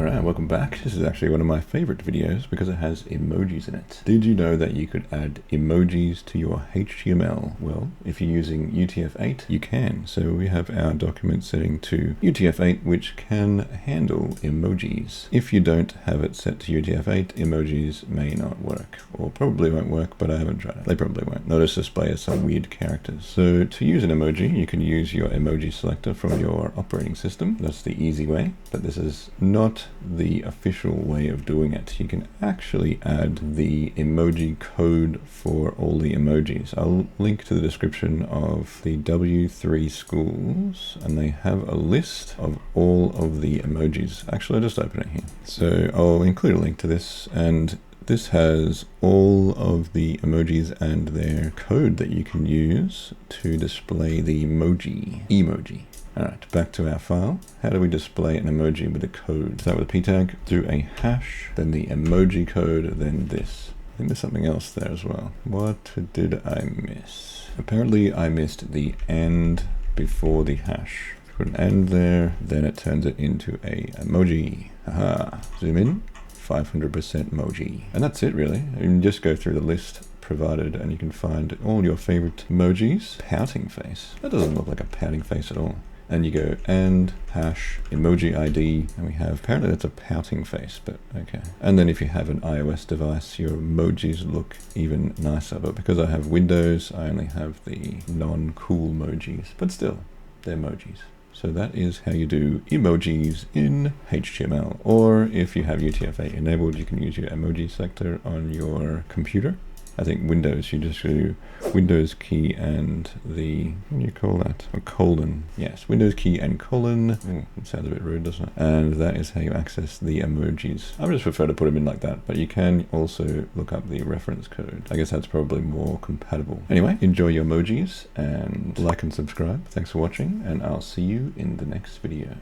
Alright, welcome back. This is actually one of my favorite videos because it has emojis in it. Did you know that you could add emojis to your HTML? Well, if you're using UTF-8, you can. So we have our document setting to UTF-8, which can handle emojis. If you don't have it set to UTF-8, emojis may not work, or probably won't work, but I haven't tried it. They probably won't. Notice display as some weird characters. So to use an emoji, you can use your emoji selector from your operating system. That's the easy way, but this is not the official way of doing it. You can actually add the emoji code for all the emojis. I'll link to the description of the W3 schools, and they have a list of all of the emojis. Actually, I'll just open it here. So I'll include a link to this, and this has all of the emojis and their code that you can use to display the emoji. Alright, back to our file. How do we display an emoji with a code? Start with a p tag, do a hash, then the emoji code, then this. I think there's something else there as well. What did I miss? Apparently I missed the and before the hash. Put an and there, then it turns it into a emoji. Haha. Zoom in, 500% emoji. And that's it really. You can just go through the list provided and you can find all your favorite emojis. Pouting face. That doesn't look like a pouting face at all. And you go and hash emoji ID, and we have, apparently that's a pouting face, but okay. And then if you have an iOS device, your emojis look even nicer. But because I have Windows, I only have the non-cool emojis, but still, they're emojis. So that is how you do emojis in HTML. Or if you have UTF-8 enabled, you can use your emoji selector on your computer. I think Windows, you just do Windows key and the, what do you call that? A colon. Yes, Windows key and colon. Ooh, it sounds a bit rude, doesn't it? And that is how you access the emojis. I would just prefer to put them in like that, but you can also look up the reference code. I guess that's probably more compatible. Anyway, enjoy your emojis and like and subscribe. Thanks for watching, and I'll see you in the next video.